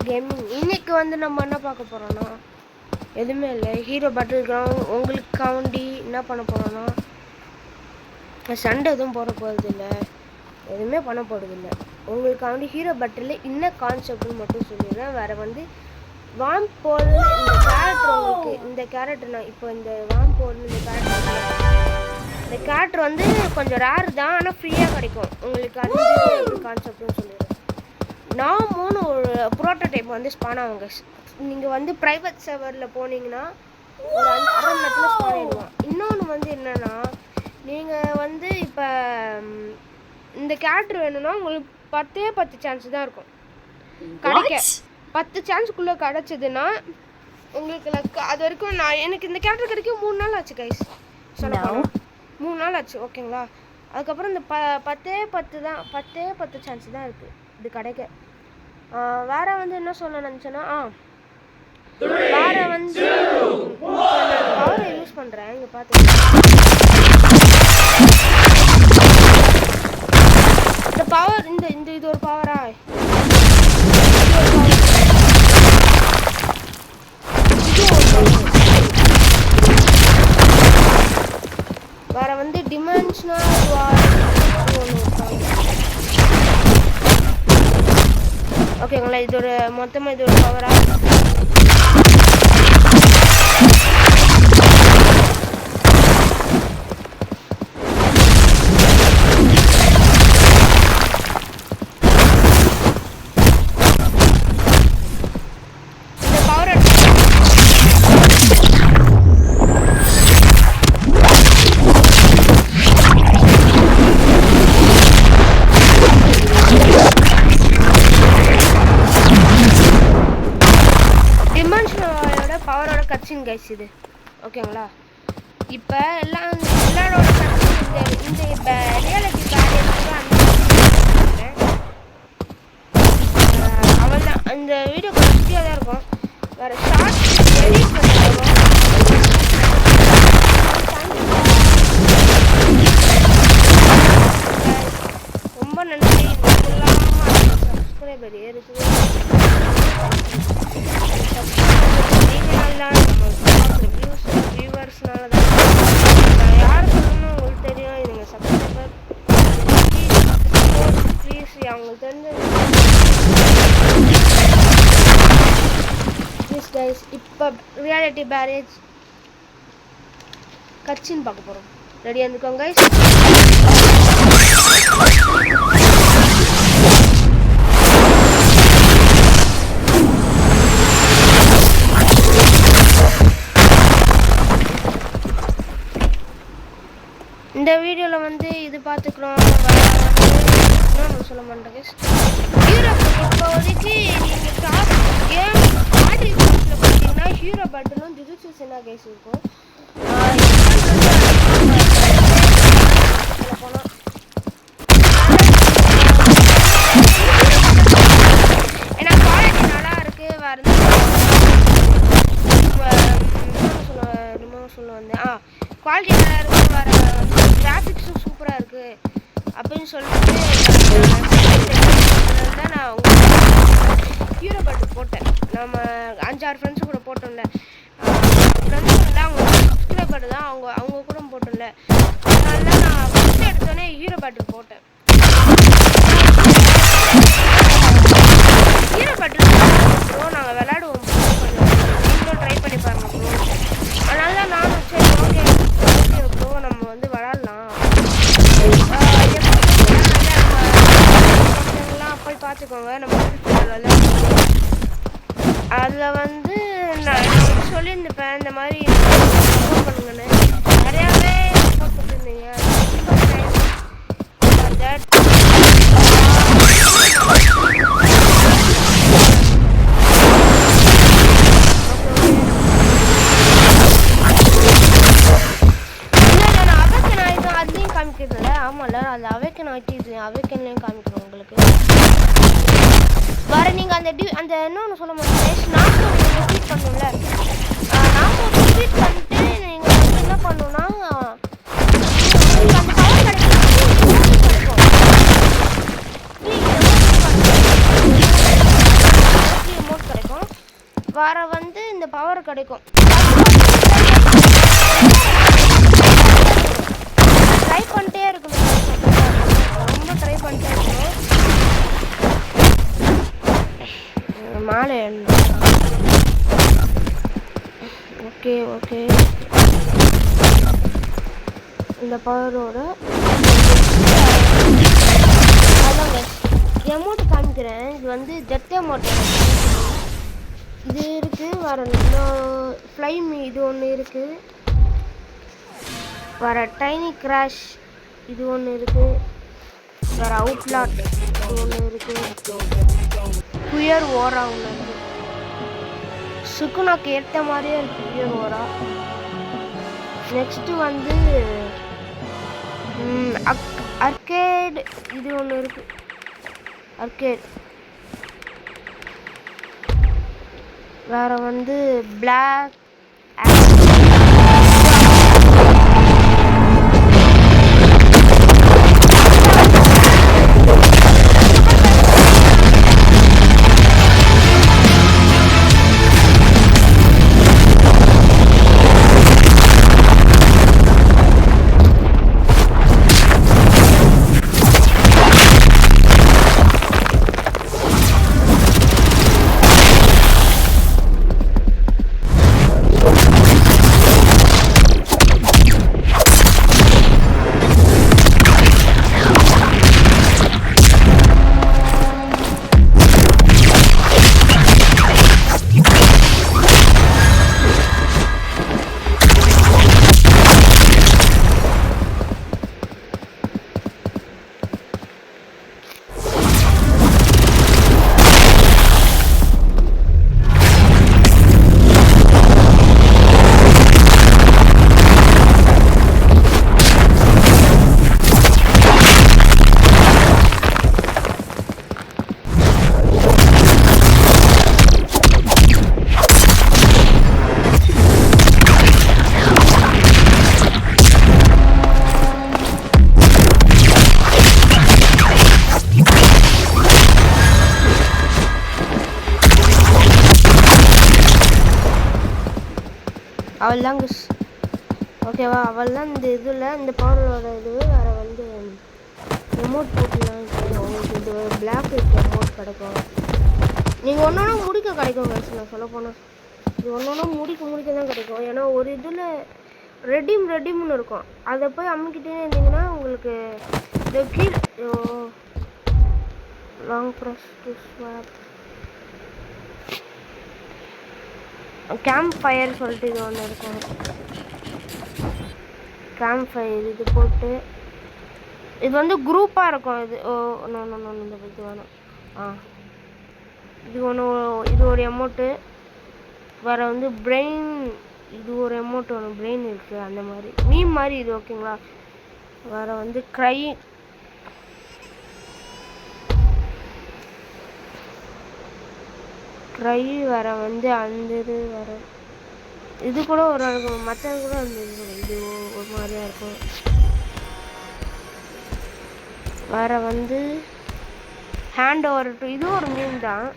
_gaming. இன்னைக்கு வந்து நம்ம என்ன பார்க்க போறோம்னா எதுவுமே இல்லை, ஹீரோ பேட்டில் கிரவுண்ட் உங்களுக்காண்டி என்ன பண்ண போறோம்னா சண்டை எதுவும் போட போகிறது இல்லை, எதுவுமே பண்ண போகிறது இல்லை. உங்களுக்காண்டி ஹீரோ பேட்டில் என்ன கான்செப்ட்னு மட்டும் சொல்லிடுறேன். வேறு வந்து வாம் போல் இந்த கேரக்டர் உங்களுக்கு இந்த கேரக்டர் நான் இப்போ இந்த வாம் போல் இந்த கேரக்டர் வந்து கொஞ்சம் ரேர் தான், ஆனால் ஃப்ரீயாக கிடைக்கும் உங்களுக்கு. அந்த கான்செப்ட்னு சொல்லிடுறேன். நான் 3 ஒரு ப்ரோட்டோடைப் வந்து ஸ்பான் ஆகுங்க. நீங்கள் வந்து ப்ரைவேட் சர்வரில் போனீங்கன்னா ஒரு 1/2 மணி நேரத்தில் ஸ்பான் ஆகிடுவான். இன்னொன்று வந்து என்னென்னா, நீங்கள் வந்து இப்போ இந்த கேரக்டர் வேணும்னா உங்களுக்கு 10 சான்ஸ் தான் இருக்கும் கிடைக்க. 10 சான்ஸுக்குள்ளே கிடச்சிதுன்னா உங்களுக்கு லக்கு. அது வரைக்கும் எனக்கு இந்த கேரக்டர் கிடைக்க 3 நாள் ஆச்சு கைஸ், சொல்ல போனால் 3 நாள் ஆச்சு, ஓகேங்களா. அதுக்கப்புறம் இந்த 10 சான்ஸ் தான் இருக்குது இது கிடைக்க. வேறு வந்து என்ன சொல்ல நினச்சேன்னா, வேறு வந்து நான் பவரை யூஸ் பண்ணுறேன். இங்கே பார்த்துக்கலாம், இந்த பவர் இது ஒரு பவரா, வேறு வந்து டிமென்ஷனல் வார் ஓகேங்களா. இது ஒரு மொத்தமாக இது ஒரு பவரா. பவரோட கட்சின் கைஸ் இது, ஓகேங்களா. இப்போ எல்லாரோட கட்சின் இந்த ரியாலிட்டி அவள் தான். இந்த வீடியோ கொஞ்சம் குட்டியாக தான் இருக்கும். வேறு ஷார்ட் எடிட் பண்ணுறோம். ரொம்ப நன்றி. சப்ஸ்கிரைபர் ஏறுது. வியூவர்ஸ்னால தான் யார் சொல்லணும் உங்களுக்கு தெரியும். இதுங்க சப்ஸ்கிரைபர் ப்ளீஸ் அவங்களுக்கு தெரிஞ்ச ப்ளீஸ் கைஸ். இப்போ ரியாலிட்டி பேரேஜ் கட்சின்னு பார்க்க போகிறோம். ரெடியாக இருந்துக்கோங்க கைஸ். இந்த வீடியோவில் வந்து இது பார்த்துக்கிறோம். இன்னொன்று சொல்ல மாட்டேங்க ஹீரோ. இப்போதைக்கு நீங்கள் டாப் கேம் பேட்டில் கிரவுண்ட்ஸில் பார்த்தீங்கன்னா ஹீரோ பேட்டிலும் ஜுஜுட்சு சென்னா கைஸ் இருக்கும். போனால் ஏன்னா குவாலிட்டி நல்லா இருக்குது. வேறு சொல்ல வந்தேன் குவாலிட்டி நல்லா இருக்குது, வேறு கிராஃபிக்ஸும் சூப்பராக இருக்குது அப்படின்னு சொல்லிட்டு தான் நான் ஹீரோ பேட்டில் போட்டேன். நம்ம 5-6 ஃப்ரெண்ட்ஸு கூட போட்டோம்ல, ஃப்ரெண்ட்ஸு வந்து அவங்க சப்ஸ்கிரைபர் தான், அவங்க கூட போட்டோம்ல. அதனால தான் நான் ஃபஸ்ட்டு எடுத்தோடனே ஹீரோ பேட்டில் போட்டேன். ஹீரோ பேட்டில் ப்ரோ நாங்கள் விளையாடுவோம் ப்ரோ, கொஞ்சம் நீங்களும் ட்ரை பண்ணி பாருங்க ப்ரோ. அதனால தான் நானும் சரி ஓகே ப்ரோ நம்ம வந்து விளாட்லாம் எப்போலாம் போய் பார்த்துக்கோங்க. நம்ம அதில் வந்து நான் சொல்லியிருந்துப்பேன் இந்த மாதிரி சப்போர்ட் பண்ணுங்கன்னு. நிறையாவே சப்போர்ட் பண்ணிருந்தீங்க. அதுலேயும் காமிக்கிறதுல ஆமாம்ல, அது அவேக்கன் ஆகிட்டு இது அவேக்கன்லேயும் காமிக்கிறோம் உங்களுக்கு. வேறு நீங்கள் அந்த இன்னொன்று சொல்ல மாட்டேன், நாசோ நீங்கள் ரிப்பீட் பண்ணணும்ல, நாசோ ரிப்பீட் பண்ணிட்டு நீங்கள் வந்து என்ன பண்ணணும்னா அந்த பவர் கிடைக்கும். கிடைக்கும். ட்ரை பண்ணிட்டே இருக்கணும், ரொம்ப ட்ரை பண்ணிட்டே இருக்கணும். மாலை ஓகே ஓகே. இந்த பவரோட அதாங்க எமௌண்ட் காமிக்கிறேன். இது வந்து டெத் எமௌண்ட் இது இருக்குது. வர ஃப்ளைமி இது ஒன்று இருக்குது. வர டைனி கிராஷ் இது ஒன்று இருக்குது. வர அவுட்லாட் இது ஒன்று இருக்குது. குயர் ஓரா ஒன்று இருக்குது. சுக்குனாக்கு ஏற்ற மாதிரியே இருக்குது குயர் ஓரா. நெக்ஸ்ட்டு வந்து அர்கேட் இது ஒன்று இருக்குது. அர்கேட் வேறு வந்து பிளாக் அவள் தாங்க ஓகேவா. அவள் தான் இந்த இதில் இந்த பவரோட இது வேறு வந்து எமௌண்ட் போட்டுலாம் உங்களுக்கு இது பிளாக் எமௌண்ட் கிடைக்கும். நீங்கள் ஒன்றா முடிக்க கிடைக்கும் கைஸ். நான் சொல்ல போனால் இது ஒன்றா முடிக்க தான் கிடைக்கும். ஏன்னா ஒரு இதில் ரெடிம்னு இருக்கும். அதை போய் அமுக்கிட்டே இருந்தீங்கன்னா உங்களுக்கு இந்த கீழ் long press to swap camp fire சொல்லிட்டு இது ஒன்று இருக்கும். கேம்ப் ஃபயர் இது போட்டு இது வந்து குரூப்பாக இருக்கும். இது இந்த இது வேணும். இது ஒன்று இது ஒரு எமௌண்ட்டு. வேறு வந்து பிரெயின் இது ஒரு எமௌண்ட் ஒன்று பிரெயின் இருக்குது. அந்த மாதிரி மீம் மாதிரி இது ஓகேங்களா. வேறு வந்து க்ரை வேறு வந்து அந்த இது வேறு இது கூட ஒரு இருக்கும். மற்றது கூட அந்த இது ஒரு மாதிரியாக இருக்கும். வேறு வந்து ஹேண்ட் ஓவர் டு இது ஒரு மீன் தான்.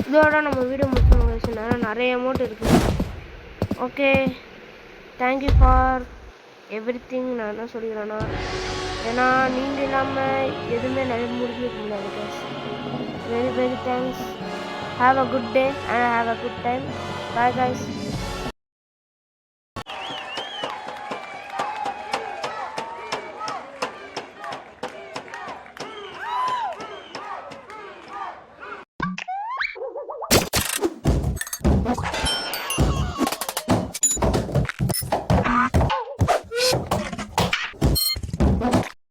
இதோட நம்ம வீடியோ முடிச்சோம். நிறைய அமௌண்ட் இருக்குது. Okay thank you for everything. நான் என்ன சொல்லிக்கிறேன்னா ஏன்னா நீங்கள் இல்லாமல் எதுவுமே நிறைய முடிக்க முடியாது. Very thanks. Have a good day and have a good time. Bye guys.